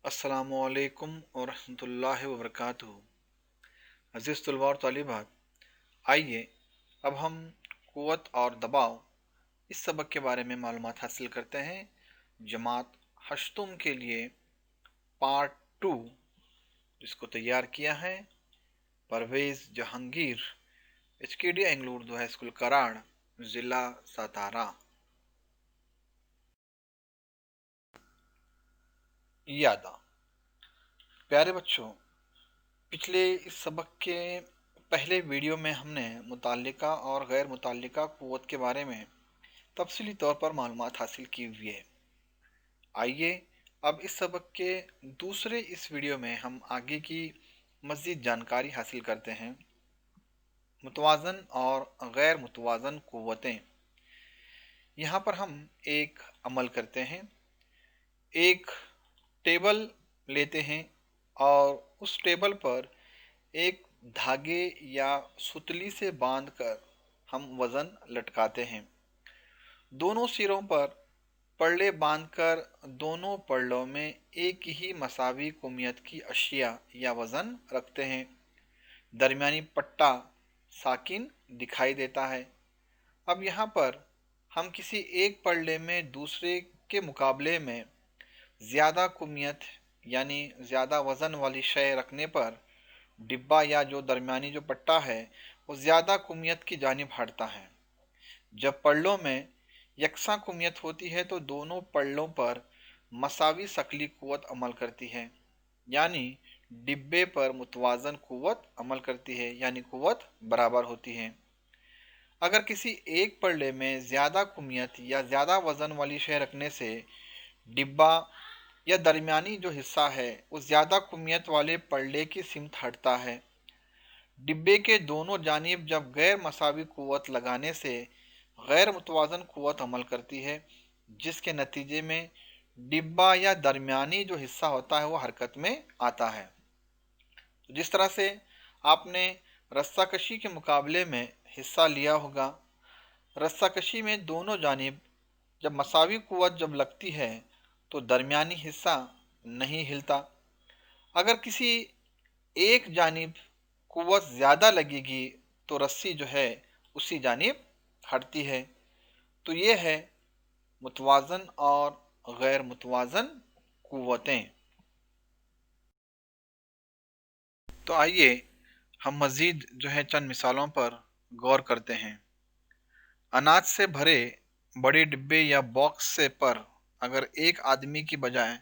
अस्सलामुअलैकुम वरहमतुल्लाहि वबरकातुहू। अज़ीज़ तलबा और तालिबात, आइए अब हम क़ुव्वत और दबाव इस सबक के बारे में मालूमात हासिल करते हैं। जमात हश्तुम के लिए पार्ट 2 जिसको तैयार किया है Parvez Jahangir, HKD Anglo Urdu high school Karad, ज़िला सातारा। यादा प्यारे बच्चों, पिछले इस सबक के पहले वीडियो में हमने मुताल्लिका और गैर मुताल्लिका क़ुव्वत के बारे में तफसीली तौर पर मालूमात हासिल की हुई है। आइए अब इस सबक के दूसरे इस वीडियो में हम आगे की मज़ीद जानकारी हासिल करते हैं। मुतवाज़न और गैर मुतवाज़न क़ुव्वतें। यहाँ पर हम एक अमल करते हैं, एक टेबल लेते हैं और उस टेबल पर एक धागे या सुतली से बांधकर हम वज़न लटकाते हैं। दोनों सिरों पर पल्ले बांधकर दोनों पल्लों में एक ही मसावी कमियत की अशिया या वज़न रखते हैं। दरमियानी पट्टा साकिन दिखाई देता है। अब यहाँ पर हम किसी एक पल्ले में दूसरे के मुकाबले में ज़्यादा कमियत यानी ज़्यादा वज़न वाली शय रखने पर डिब्बा या जो दरमियानी जो पट्टा है वो ज़्यादा कमियत की जानिब हटता है। जब पल्लों में यकसा कमियत होती है तो दोनों पल्लों पर मसावी शकली क़ुव्वत अमल करती है, यानी डिब्बे पर मुतवाज़न क़ुव्वत अमल करती है, यानी क़ुव्वत बराबर होती है। अगर किसी एक पल्ले में ज़्यादा कमियत या ज़्यादा वज़न वाली शय रखने से डिब्बा या दरमियानी जो हिस्सा है उस ज़्यादा कमियत वाले पल्ले की सिमत हटता है। डिब्बे के दोनों जानिब जब गैर मसावी क़ुव्वत लगाने से गैर मुतवाज़न क़ुव्वत अमल करती है, जिसके नतीजे में डिब्बा या दरमियानी जो हिस्सा होता है वो हरकत में आता है। तो जिस तरह से आपने रस्साकशी के मुकाबले में हिस्सा लिया होगा, रस्साकशी में दोनों जानिब जब मसावी क़ुव्वत जब लगती है तो दरमियानी हिस्सा नहीं हिलता। अगर किसी एक जानिब क़ुव्वत ज़्यादा लगेगी तो रस्सी जो है उसी जानिब हटती है। तो ये है मुतवाज़न और गैर मुतवाज़न क़ुव्वतें। तो आइए हम मज़ीद जो है चंद मिसालों पर गौर करते हैं। अनाज से भरे बड़े डिब्बे या बॉक्स से पर अगर एक आदमी की बजाय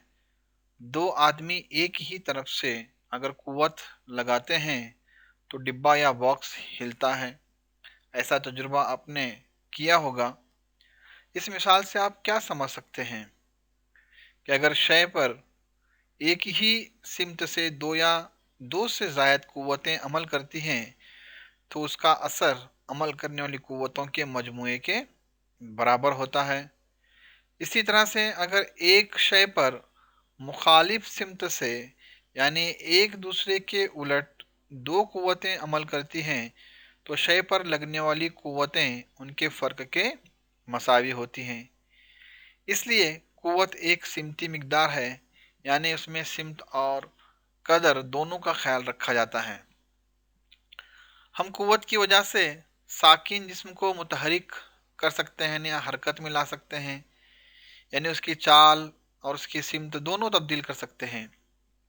दो आदमी एक ही तरफ से अगर क़ुव्वत लगाते हैं तो डिब्बा या बॉक्स हिलता है। ऐसा तजुर्बा आपने किया होगा। इस मिसाल से आप क्या समझ सकते हैं कि अगर शय पर एक ही सिमत से दो या दो से ज़ायद क़ुव्वतें अमल करती हैं तो उसका असर अमल करने वाली क़ुव्वतों के मजमूए के बराबर होता है। इसी तरह से अगर एक शय पर मुखालिफ सिमत से यानी एक दूसरे के उलट दो क़ुव्वतें अमल करती हैं तो शय पर लगने वाली क़ुव्वतें उनके फ़र्क के मसावी होती हैं। इसलिए क़ुव्वत एक सिमती मिक़दार है, यानी उसमें सिमत और कदर दोनों का ख्याल रखा जाता है। हम क़ुव्वत की वजह से साकिन जिस्म को मुतहरिक कर सकते हैं या हरकत में ला सकते हैं, यानी उसकी चाल और उसकी सिमत दोनों तब्दील कर सकते हैं।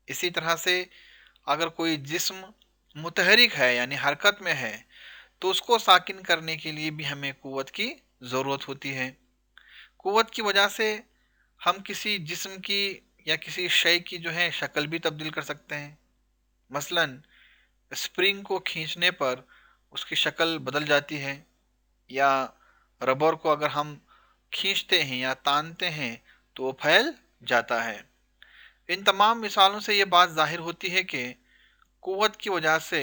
इसी तरह से अगर कोई जिस्म मुतहरिक है यानी हरकत में है तो उसको साकिन करने के लिए भी हमें क़ुव्वत की ज़रूरत होती है। क़ुव्वत की वजह से हम किसी जिस्म की या किसी शय की जो है शक्ल भी तब्दील कर सकते हैं। मसलन स्प्रिंग को खींचने पर उसकी शक्ल बदल जाती है, या रबर को अगर हम खींचते हैं या तानते हैं तो वो फैल जाता है। इन तमाम मिसालों से ये बात ज़ाहिर होती है कि क़ुव्वत की वजह से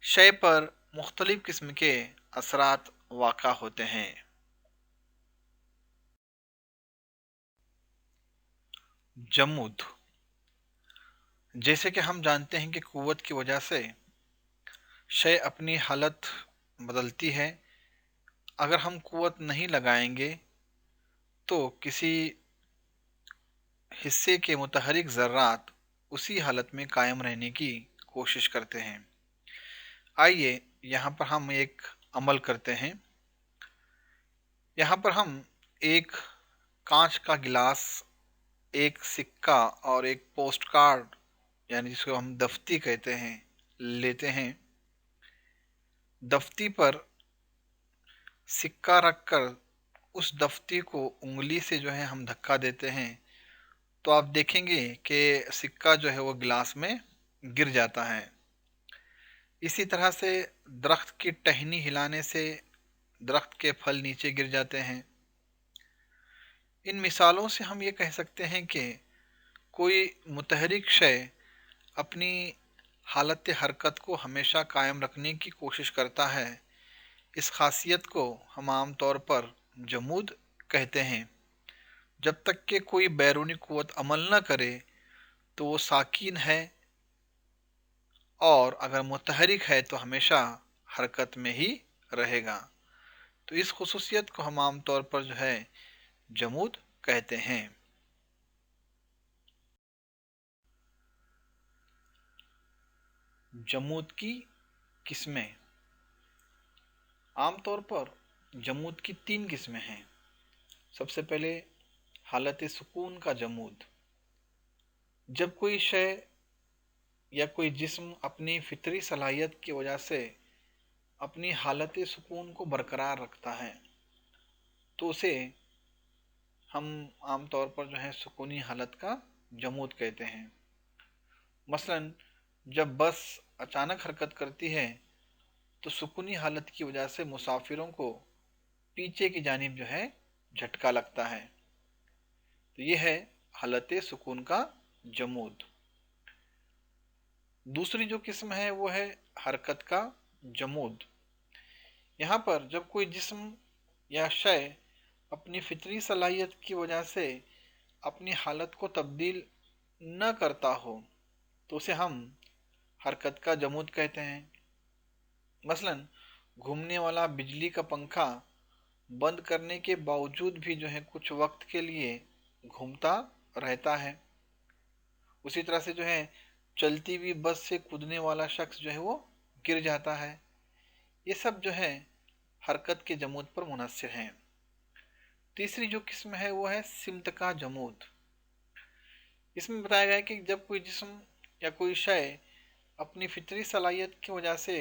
शय पर मुख्तलिफ़ किस्म के असरात वाक़ा होते हैं। जमूद, जैसे कि हम जानते हैं कि क़ुव्वत की वजह से शय अपनी हालत बदलती है। अगर हम क़ुव्वत नहीं लगाएंगे तो किसी हिस्से के मुतहरिक ज़र्रात उसी हालत में कायम रहने की कोशिश करते हैं। आइए यहाँ पर हम एक अमल करते हैं। यहाँ पर हम एक कांच का गिलास, एक सिक्का और एक पोस्ट कार्ड यानी जिसको हम दफ्ती कहते हैं लेते हैं। दफ्ती पर सिक्का रखकर उस दफ्ती को उंगली से जो है हम धक्का देते हैं, तो आप देखेंगे कि सिक्का जो है वो गिलास में गिर जाता है। इसी तरह से दरख्त की टहनी हिलाने से दरख्त के फल नीचे गिर जाते हैं। इन मिसालों से हम ये कह सकते हैं कि कोई मुतहरिक शय अपनी हालत हरकत को हमेशा कायम रखने की कोशिश करता है। इस खासियत को हम आम तौर पर जमूद कहते हैं। जब तक कि कोई बैरूनी क़ुव्वत अमल न करे तो वो साकिन है, और अगर मुतहरिक है तो हमेशा हरकत में ही रहेगा। तो इस खुसूसियत को हम आम तौर पर जो है जमूद कहते हैं। जमूद की किस्में। आमतौर पर जमूद की 3 किस्में हैं। सबसे पहले हालत सुकून का जमूद। जब कोई शय या कोई जिस्म अपनी फितरी सलाहियत की वजह से अपनी हालत सुकून को बरकरार रखता है तो उसे हम आमतौर पर जो है सुकूनी हालत का जमूद कहते हैं। मसलन जब बस अचानक हरकत करती है तो सुकूनी हालत की वजह से मुसाफिरों को पीछे की जानिब जो है झटका लगता है। तो ये है हालत सुकून का जमूद। दूसरी जो किस्म है वो है हरकत का जमूद। यहाँ पर जब कोई जिस्म या शय अपनी फितरी सलाहियत की वजह से अपनी हालत को तब्दील न करता हो तो उसे हम हरकत का जमूद कहते हैं। मसलन घूमने वाला बिजली का पंखा बंद करने के बावजूद भी जो है कुछ वक्त के लिए घूमता रहता है। उसी तरह से जो है चलती हुई बस से कूदने वाला शख्स जो है वो गिर जाता है। ये सब जो है हरकत के जमूद पर मुनहसर हैं। तीसरी जो किस्म है वो है सिमत का जमूद। इसमें बताया गया है कि जब कोई जिस्म या कोई शय अपनी फितरी सलाहियत की वजह से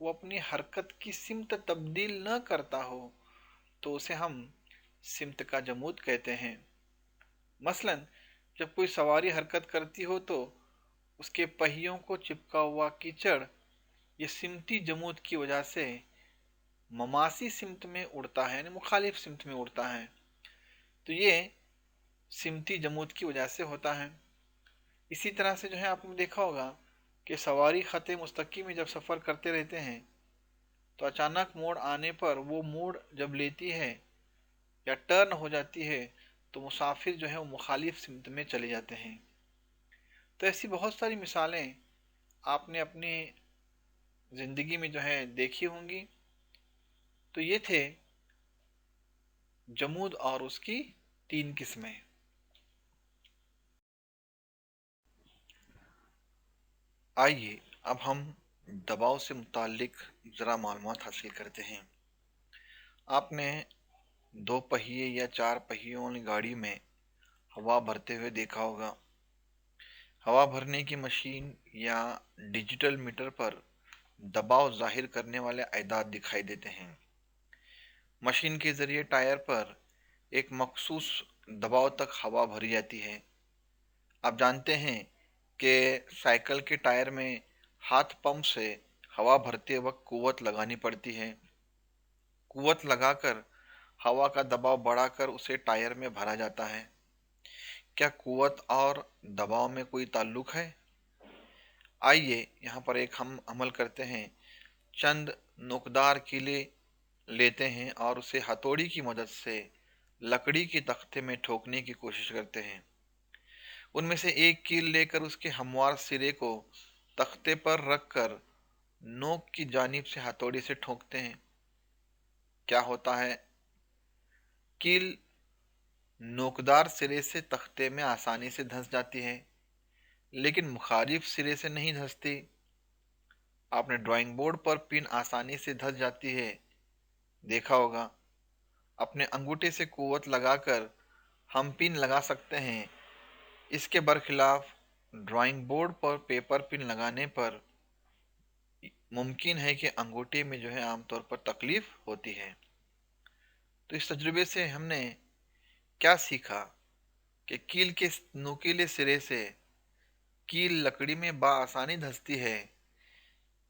वो अपनी हरकत की सिमत तब्दील न करता हो तो उसे हम सिमत का जमूद कहते हैं। मसलन जब कोई सवारी हरकत करती हो तो उसके पहियों को चिपका हुआ कीचड़ ये सिमती जमूद की वजह से ममासी सिमत में उड़ता है, यानी मुखालिफ सिमत में उड़ता है। तो ये सिमती जमूद की वजह से होता है। इसी तरह से जो है आपने देखा होगा कि सवारी खत मुस्तकीम में जब सफ़र करते रहते हैं तो अचानक मोड़ आने पर वो मोड़ जब लेती है या टर्न हो जाती है तो मुसाफिर जो है वो मुखालिफ सिमत में चले जाते हैं। तो ऐसी बहुत सारी मिसालें आपने अपनी ज़िंदगी में जो है देखी होंगी। तो ये थे जमूद और उसकी 3 किस्में। आइए अब हम दबाव से मुताल्लिक ज़रा मालूमात हासिल करते हैं। आपने 2 पहिए या 4 पहियों वाली गाड़ी में हवा भरते हुए देखा होगा। हवा भरने की मशीन या डिजिटल मीटर पर दबाव जाहिर करने वाले अदाद दिखाई देते हैं। मशीन के ज़रिए टायर पर एक मखसूस दबाव तक हवा भरी जाती है। आप जानते हैं कि साइकिल के टायर में हाथ पंप से हवा भरते वक्त कुव्वत लगानी पड़ती है। कुव्वत लगाकर हवा का दबाव बढ़ाकर उसे टायर में भरा जाता है। क्या कुव्वत और दबाव में कोई ताल्लुक है? आइए यहाँ पर एक हम अमल करते हैं। चंद नोकदार कीले लेते हैं और उसे हथौड़ी की मदद से लकड़ी के तख्ते में ठोकने की कोशिश करते हैं। उनमें से एक कील लेकर उसके हमवार सिरे को तख्ते पर रखकर नोक की जानिब से हथौड़ी से ठोकते हैं। क्या होता है? कील नोकदार सिरे से तख्ते में आसानी से धंस जाती है, लेकिन मुखालिफ सिरे से नहीं धंसती। आपने ड्राइंग बोर्ड पर पिन आसानी से धंस जाती है, देखा होगा। अपने अंगूठे से कुव्वत लगाकर हम पिन लगा सकते हैं। इसके बरखिलाफ ड्राइंग बोर्ड पर पेपर पिन लगाने पर मुमकिन है कि अंगूठे में जो है आमतौर पर तकलीफ होती है। तो इस तजुर्बे से हमने क्या सीखा कि कील के नुकीले सिरे से कील लकड़ी में बआसानी धंसती है।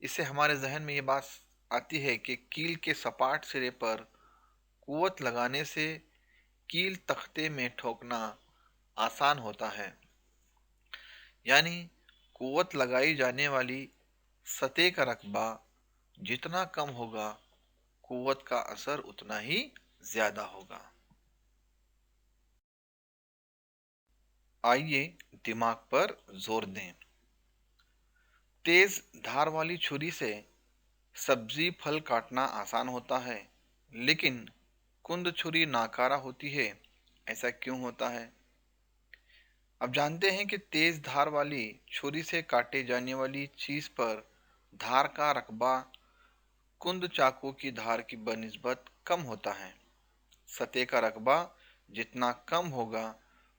इससे हमारे जहन में ये बात आती है कि कील के सपाट सिरे पर कुव्वत लगाने से कील तख्ते में ठोकना आसान होता है। यानी कुव्वत लगाई जाने वाली सतह का रकबा जितना कम होगा, कुव्वत का असर उतना ही ज्यादा होगा। आइए दिमाग पर जोर दें। तेज धार वाली छुरी से सब्जी फल काटना आसान होता है, लेकिन कुंद छुरी नाकारा होती है। ऐसा क्यों होता है? अब जानते हैं कि तेज धार वाली छुरी से काटे जाने वाली चीज पर धार का रकबा कुंद चाकू की धार की बनिस्बत कम होता है। सतह का रकबा जितना कम होगा,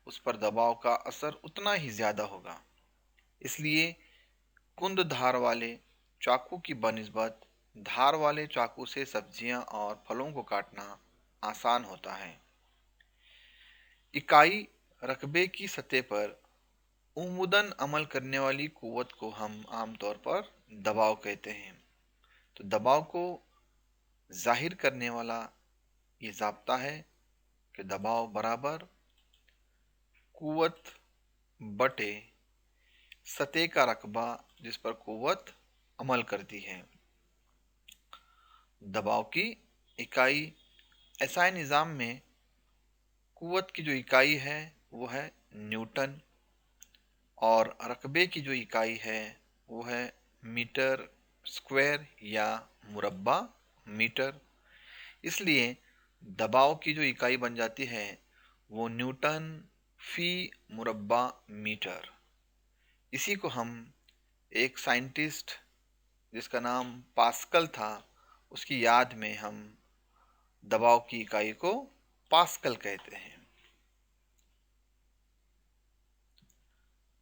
उस पर दबाव का असर उतना ही ज्यादा होगा। इसलिए कुंद धार वाले चाकू की बनिस्बत धार वाले चाकू से सब्जियां और फलों को काटना आसान होता है। इकाई रकबे की सतह पर उमुदन अमल करने वाली कुव्वत को हम आमतौर पर दबाव कहते हैं। तो दबाव को जाहिर करने वाला ये ज़ाब्ता है कि दबाव बराबर कुव्वत बटे सतह का रकबा जिस पर कुव्वत अमल करती है। दबाव की इकाई एसआई निज़ाम में कुव्वत की जो इकाई है वो है न्यूटन, और रकबे की जो इकाई है वो है मीटर स्क्वायर या मुरब्बा मीटर। इसलिए दबाव की जो इकाई बन जाती है वो न्यूटन फी मुरब्बा मीटर। इसी को हम एक साइंटिस्ट जिसका नाम पास्कल था, उसकी याद में हम दबाव की इकाई को पास्कल कहते हैं।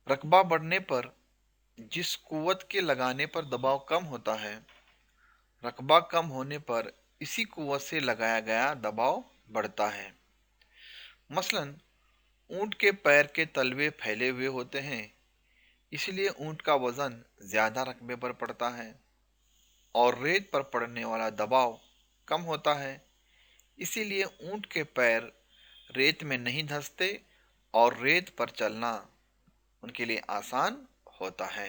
रकबा बढ़ने पर जिस कुव्वत के लगाने पर दबाव कम होता है, रकबा कम होने पर इसी कुव्वत से लगाया गया दबाव बढ़ता है। मसलन ऊंट के पैर के तलवे फैले हुए होते हैं, इसलिए ऊंट का वजन ज्यादा रकबे पर पड़ता है, और रेत पर पड़ने वाला दबाव कम होता है, इसीलिए ऊंट के पैर रेत में नहीं धंसते और रेत पर चलना उनके लिए आसान होता है।